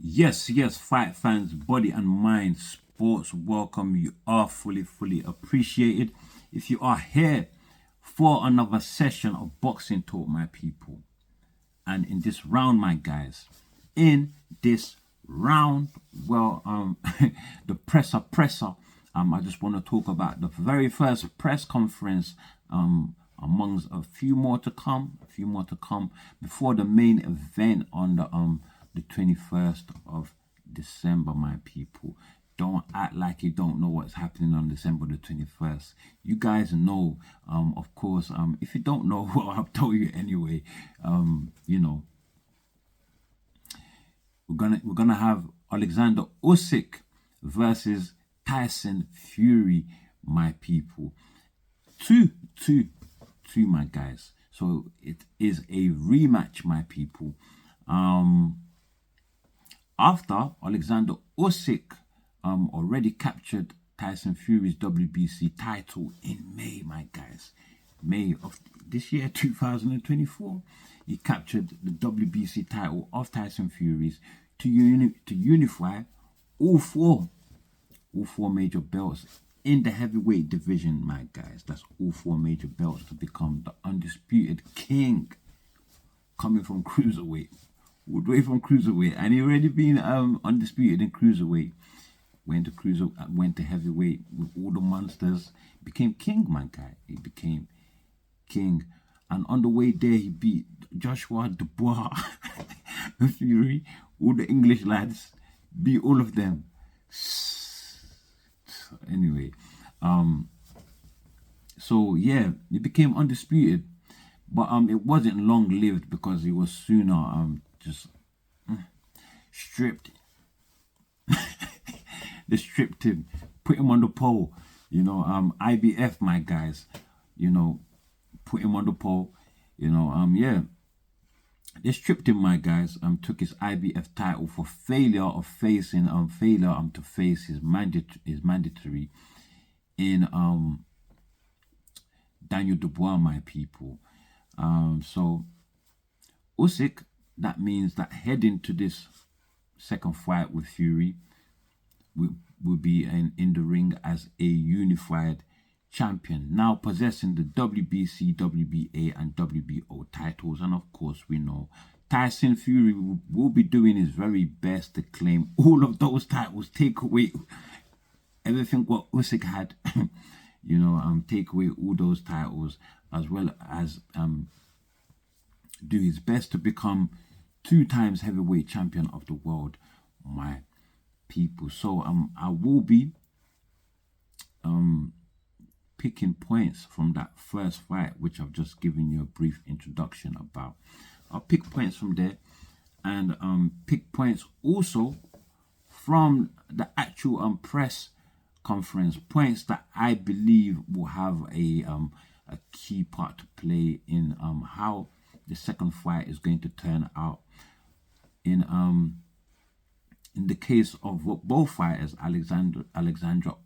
Yes, fight fans, body and mind, sports, welcome. You are fully appreciated. If you are here for another session of boxing talk, my people, and in this round, my guys, in this round, well, the presser. I just want to talk about the very first press conference. Amongst a few more to come before the main event on the 21st of December, my people. Don't act like you don't know what's happening on December the 21st. You guys know, of course. If you don't know, well, I'll tell you anyway. You know, we're gonna have Oleksandr Usyk versus Tyson Fury, my people. Two, my guys. So it is a rematch, my people. After Oleksandr Usyk already captured Tyson Fury's WBC title in May, my guys. May of this year, 2024, he captured the WBC title of Tyson Fury's to unify all four major belts in the heavyweight division, my guys. That's all four major belts to become the undisputed king, coming from cruiserweight, all the way from cruiserweight, and he already been undisputed in cruiserweight. Went to heavyweight with all the monsters. Became king, my guy. He became king, and on the way there, he beat Joshua Dubois, Fury, all the English lads, beat all of them. Anyway, so yeah, he became undisputed, but it wasn't long lived because he was sooner just stripped. They stripped him, put him on the pole. IBF, my guys. Put him on the pole. Yeah. They stripped him, my guys. Took his IBF title for failure to face his mandatory in Daniel Dubois, my people. So Usyk, that means that heading to this second fight with Fury will be in the ring as a unified champion, now possessing the WBC, WBA, and WBO titles. And of course, we know Tyson Fury will be doing his very best to claim all of those titles, take away everything what Usyk had, take away all those titles, as well as do his best to become 2 times heavyweight champion of the world, my people. So I will be picking points from that first fight, which I've just given you a brief introduction about. I'll pick points from there, and pick points also from the actual press conference, points that I believe will have a key part to play in how the second fight is going to turn out. In the case of both fighters, Alexander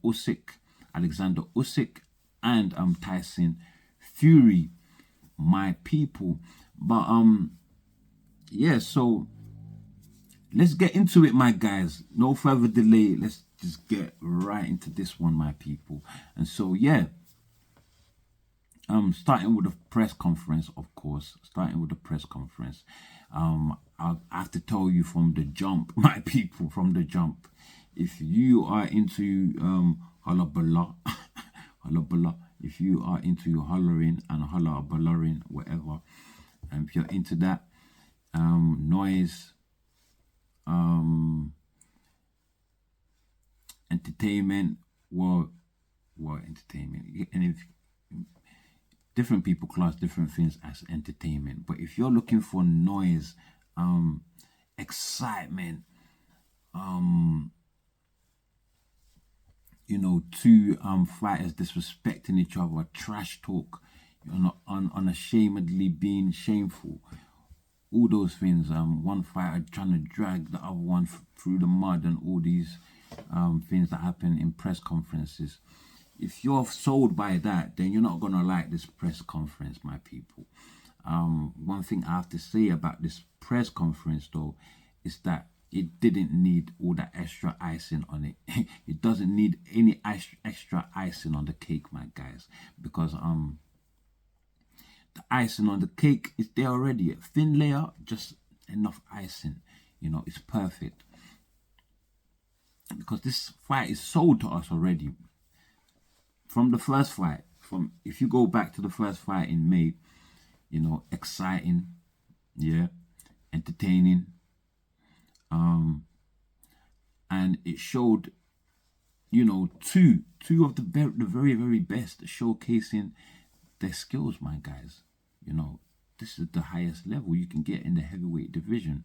Usyk and Tyson Fury, my people. But yeah, so let's get into it, my guys. No further delay. Let's just get right into this one, my people. And so yeah, starting with the press conference, of course. I have to tell you from the jump, my people, from the jump. If you are into holla, if you are into hollering and hollering, whatever, and if you're into that noise, entertainment, entertainment, and if different people class different things as entertainment, but if you're looking for noise, excitement, two fighters disrespecting each other, trash talk, unashamedly being shameful, all those things, one fighter trying to drag the other one through the mud, and all these things that happen in press conferences. If you're sold by that, then you're not gonna like this press conference, my people. One thing I have to say about this press conference, though, is that it didn't need all that extra icing on it. It doesn't need any extra icing on the cake, my guys, because the icing on the cake is there already. A thin layer, just enough icing. You know, it's perfect. Because this fight is sold to us already. From the first fight, if you go back to the first fight in May, you know, exciting, yeah, entertaining, and it showed, you know, two of the very, very best, showcasing their skills, my guys. You know, this is the highest level you can get in the heavyweight division.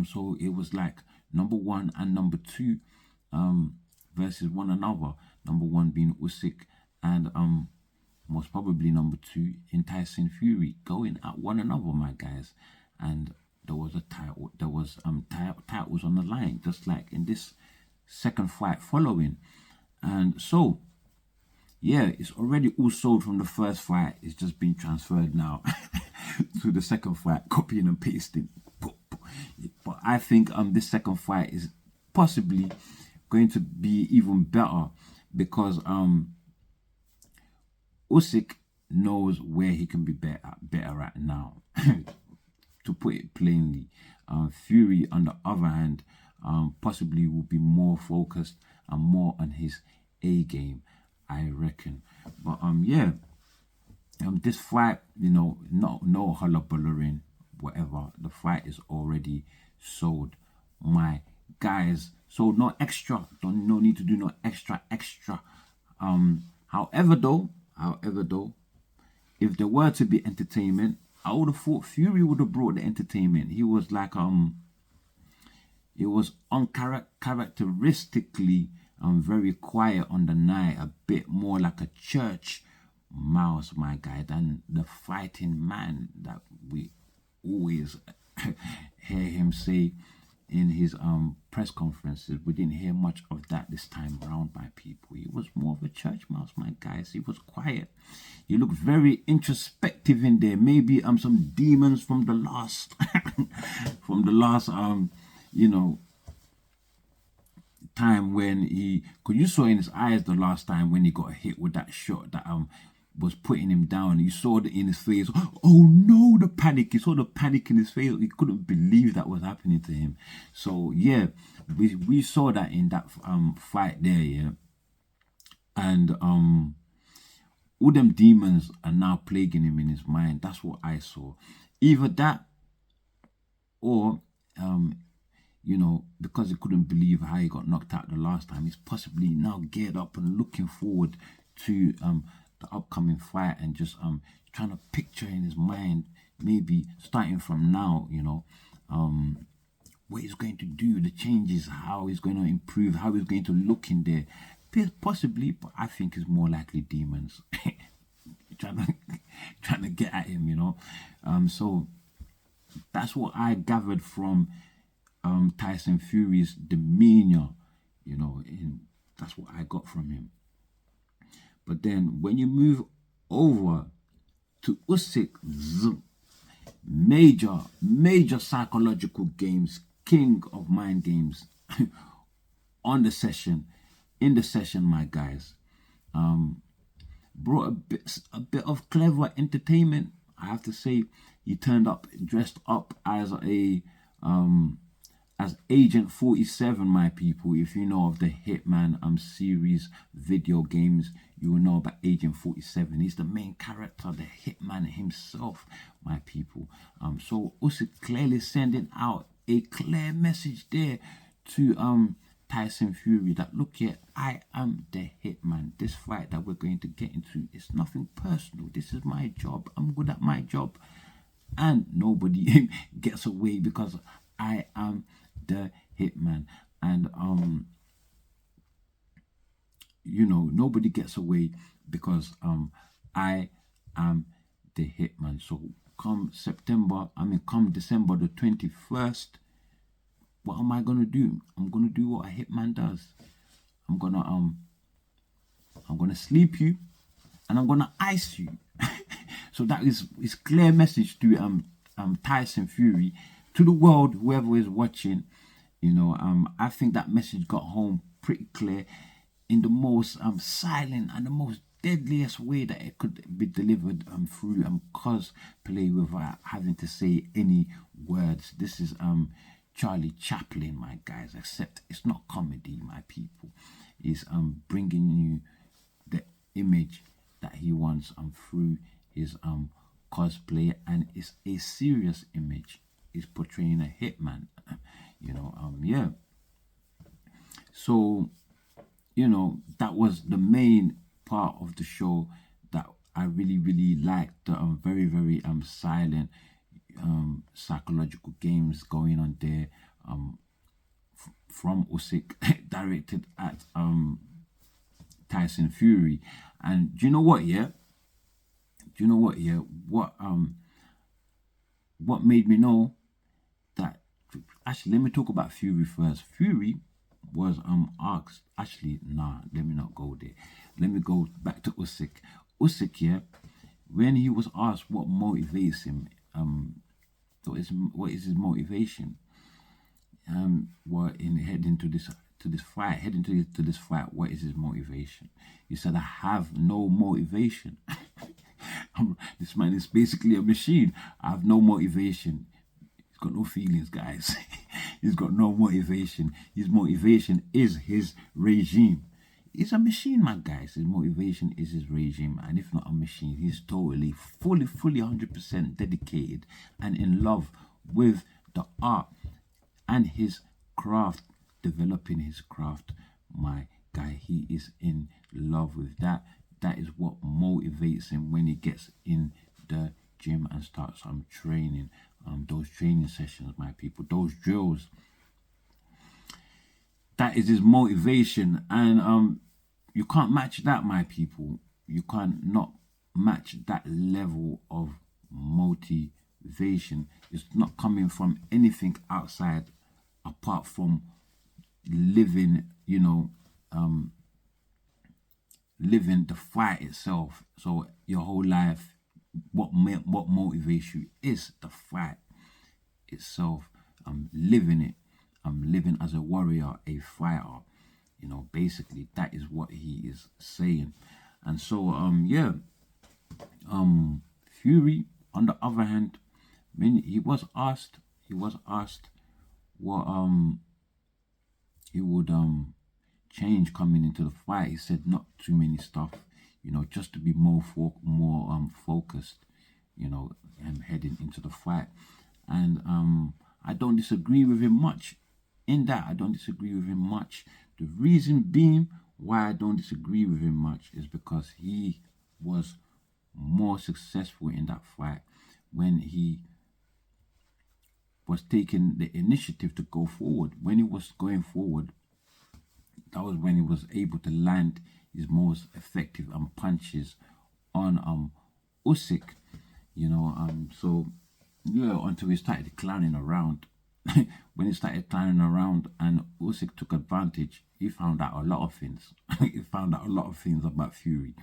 So it was like number 1 and number 2 versus one another. Number 1 being Usyk, and most probably number 2 in Tyson Fury, going at one another, my guys. And there was a title, there was titles on the line, just like in this second fight following. And so yeah, it's already all sold from the first fight. It's just been transferred now to the second fight, copying and pasting. But I think this second fight is possibly going to be even better, because Usyk knows where he can be better at now. To put it plainly, Fury, on the other hand, possibly will be more focused and more on his A game, I reckon. But yeah, this fight, you know, no hullabalooing, whatever. The fight is already sold, my guys. So no extra, no need to do no extra. However though, if there were to be entertainment, I would have thought Fury would have brought the entertainment. He was like it was uncharacteristically very quiet on the night, a bit more like a church mouse, my guy, than the fighting man that we always hear him say in his press conferences. We didn't hear much of that this time around, my people. He was more of a church mouse, my guys. He was quiet. He looked very introspective in there. Maybe some demons from the last you know, time when because you saw in his eyes the last time when he got hit with that shot that was putting him down. You saw it in his face. Oh no, the panic. You saw the panic in his face. He couldn't believe that was happening to him. So yeah, we saw that in that fight there, yeah. And all them demons are now plaguing him in his mind. That's what I saw. Either that, or you know, because he couldn't believe how he got knocked out the last time, he's possibly now geared up and looking forward to the upcoming fight, and just trying to picture in his mind, maybe starting from now, you know, what he's going to do, the changes, how he's going to improve, how he's going to look in there. Possibly, but I think it's more likely demons trying to get at him, you know. So that's what I gathered from Tyson Fury's demeanor, you know, that's what I got from him. But then when you move over to Usyk, major psychological games, king of mind games in the session, my guys, brought a bit of clever entertainment. I have to say, he turned up dressed up as as Agent 47, my people. If you know of the Hitman series video games, you will know about Agent 47. He's the main character, the Hitman himself, my people. So Usyk clearly sending out a clear message there to Tyson Fury that, look here, I am the Hitman. This fight that we're going to get into is nothing personal. This is my job. I'm good at my job, and nobody gets away because I am the Hitman. And you know, nobody gets away because I am the Hitman. So come December the 21st, what am I gonna do? I'm gonna do what a Hitman does. I'm gonna sleep you, and I'm gonna ice you. So that is his clear message to Tyson Fury, to the world, whoever is watching, I think that message got home pretty clear in the most silent and the most deadliest way that it could be delivered through cosplay without having to say any words. This is Charlie Chaplin, my guys, except it's not comedy, my people. It's bringing you the image that he wants through his cosplay, and it's a serious image. He's portraying a hitman, yeah. So, that was the main part of the show that I really, really liked. The very, very silent psychological games going on there from Usyk, directed at Tyson Fury. And do you know what? Yeah, what made me know that? Actually, let me talk about Fury first. Fury was asked. Actually, nah, let me not go there. Let me go back to Usyk. Usyk, yeah, when he was asked what motivates him, what is his motivation? What in heading to this fight, what is his motivation? He said, I have no motivation. This man is basically a machine. I have no motivation. He's got no feelings, guys. He's got no motivation. His motivation is his regime. He's a machine, my guys. His motivation is his regime. And if not a machine, he's totally, fully, 100% dedicated and in love with the art and his craft, developing his craft. My guy, he is in love with that. That is what motivates him when he gets in the gym and starts training. Those training sessions, my people, those drills. That is his motivation, and you can't match that, my people. You can't not match that level of motivation. It's not coming from anything outside, apart from living, living the fight itself. So your whole life, what motivates you is the fight itself. I'm living it. I'm living as a warrior, a fighter. Basically that is what he is saying. And so Fury, on the other hand, when he was asked what he would change coming into the fight. He said not too many stuff, just to be more focused, and heading into the fight. And I don't disagree with him much in that. I don't disagree with him much. The reason being why I don't disagree with him much is because he was more successful in that fight when he was taking the initiative to go forward. When he was going forward, that was when he was able to land his most effective punches on Usyk, so yeah, until he started clowning around. When he started clowning around and Usyk took advantage, he found out a lot of things. He found out a lot of things about Fury,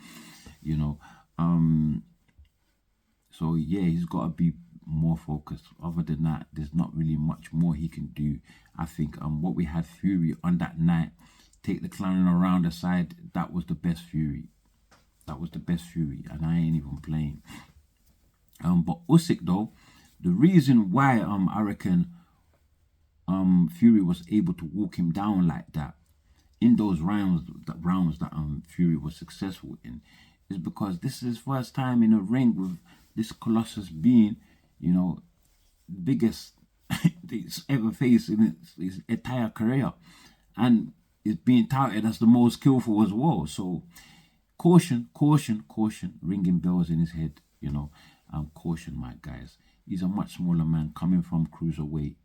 so yeah, he's got to be more focused. Other than that, there's not really much more he can do. I think what we had Fury on that night, take the clowning around aside, that was the best Fury. That was the best Fury, and I ain't even playing. But Usyk though, the reason why I reckon Fury was able to walk him down like that in those rounds that Fury was successful in, is because this is his first time in a ring with this Colossus being, biggest he's ever faced in his entire career, and is being touted as the most skillful as well. So caution, ringing bells in his head, caution, my guys. He's a much smaller man coming from cruiserweight.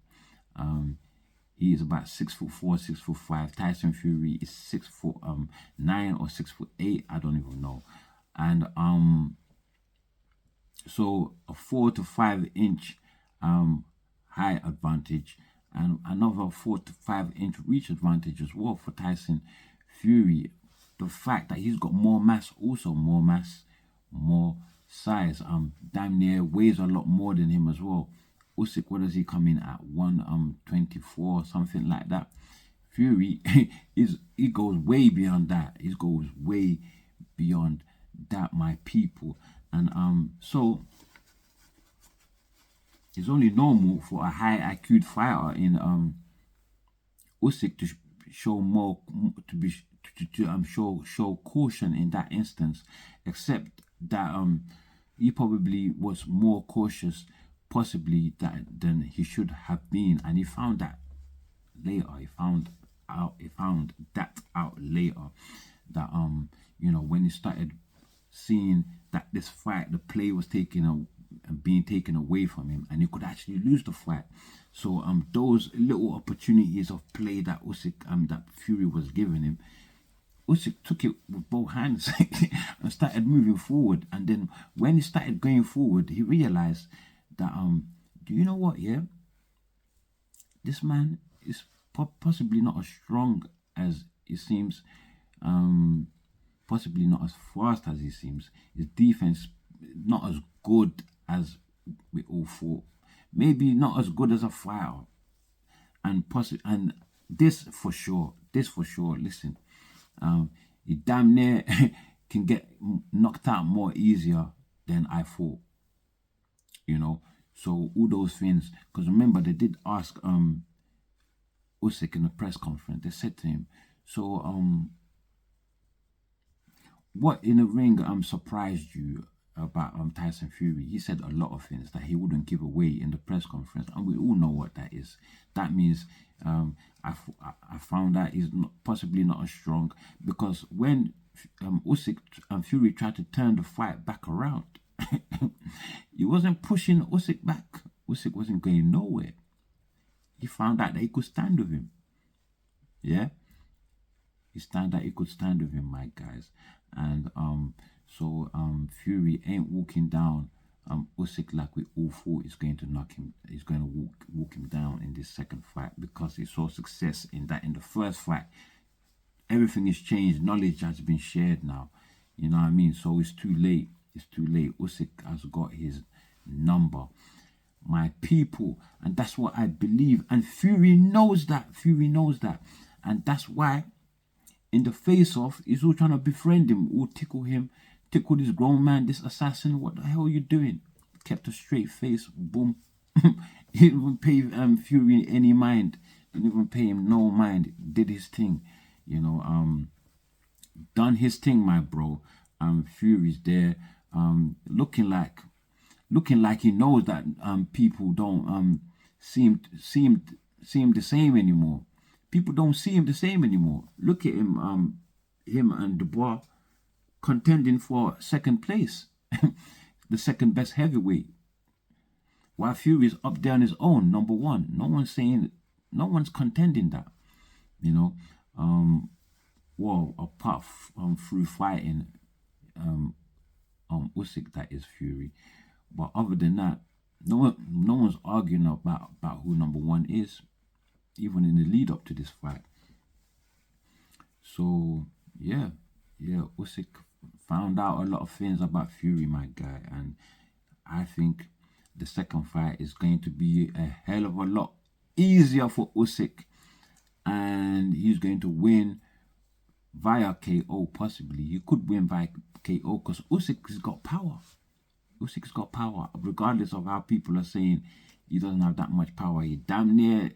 He is about 6'4", 6'5". Tyson Fury is 6'9" or 6'8". I don't even know. And so a 4 to 5 inch height advantage, and another 4 to 5 inch reach advantage as well for Tyson Fury. The fact that he's got more mass, more size, damn near weighs a lot more than him as well. Usyk, what does he come in at? 124, something like that. Fury he goes way beyond that. He goes way beyond that, my people. And so it's only normal for a high IQ fighter in Usyk to show more, to be show caution in that instance, except that he probably was more cautious possibly than he should have been, and he found that later. He found that out later, that when he started seeing that this fight, the play was being taken away from him, and he could actually lose the fight. So those little opportunities of play that Usyk that Fury was giving him, Usyk took it with both hands and started moving forward. And then when he started going forward, he realized that do you know what? Yeah, this man is possibly not as strong as he seems, possibly not as fast as he seems. His defense not as good as we all thought. Maybe not as good as a fighter. And this for sure. Listen, he damn near can get knocked out more easier than I thought. So all those things. Because remember, they did ask Usyk in the press conference. They said to him, so what in the ring surprised you about Tyson Fury? He said a lot of things that he wouldn't give away in the press conference, and we all know what that is. That means I found that he's possibly not as strong, because when Usyk and Fury tried to turn the fight back around, he wasn't pushing Usyk back. Usyk wasn't going nowhere. He found out that he could stand with him. Yeah, he could stand with him, my guys. And so Fury ain't walking down Usyk like we all thought he's going to knock him. He's going to walk him down in this second fight, because he saw success in the first fight. Everything has changed. Knowledge has been shared now. You know what I mean? So it's too late. Usyk has got his number, my people, and that's what I believe. And Fury knows that. And that's why in the face-off, he's all trying to befriend him, or tickle this grown man, this assassin. What the hell are you doing? Kept a straight face. Boom. He didn't even pay Fury any mind. Didn't even pay him no mind. Did his thing. Done his thing, my bro. Fury's there, looking like he knows that people don't see him the same anymore. People don't see him the same anymore. Look at him, him and Dubois contending for second place, the second best heavyweight, while Fury's up there on his own, number one. No one's contending that, well, apart from through fighting Usyk, that is Fury. But other than that, no one's arguing about who number one is, even in the lead up to this fight. So yeah, Usyk found out a lot of things about Fury, my guy, and I think the second fight is going to be a hell of a lot easier for Usyk, and he's going to win via KO. Possibly he could win via KO, because Usyk has got power. Regardless of how people are saying he doesn't have that much power. He damn near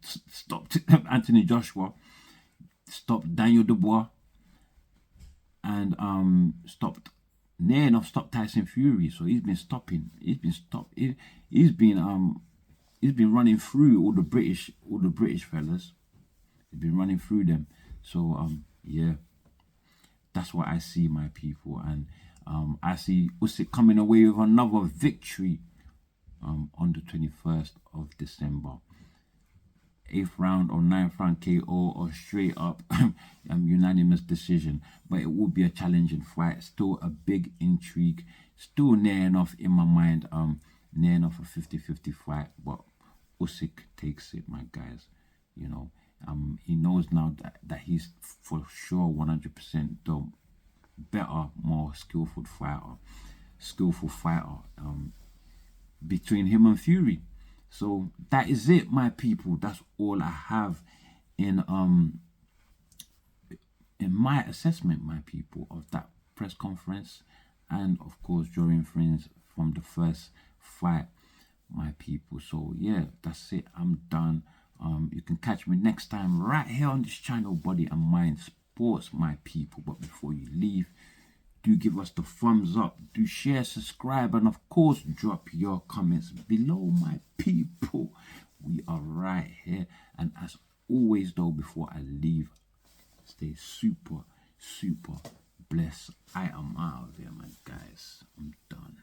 stopped Anthony Joshua, stopped Daniel Dubois, and stopped Tyson Fury. So he's been running through all the British fellas. He's been running through them. So yeah, that's what I see, my people. And I see Usyk coming away with another victory on the 21st of December. 8th round or 9th round KO, or straight up unanimous decision. But it will be a challenging fight. Still a big intrigue. Still near enough in my mind. Near enough a 50-50 fight. But Usyk takes it, my guys. He knows now that he's for sure 100% the better, more skillful fighter. Between him and Fury. So that is it, my people. That's all I have in my assessment, my people, of that press conference, and of course during things from the first fight, my people. So yeah, that's it. I'm done. You can catch me next time right here on this channel, Body and Mind Sports, my people. But before you leave, do give us the thumbs up, do share, subscribe, and of course drop your comments below, my people. We are right here. And as always though, before I leave, stay super blessed. I am out of here, my guys. I'm done.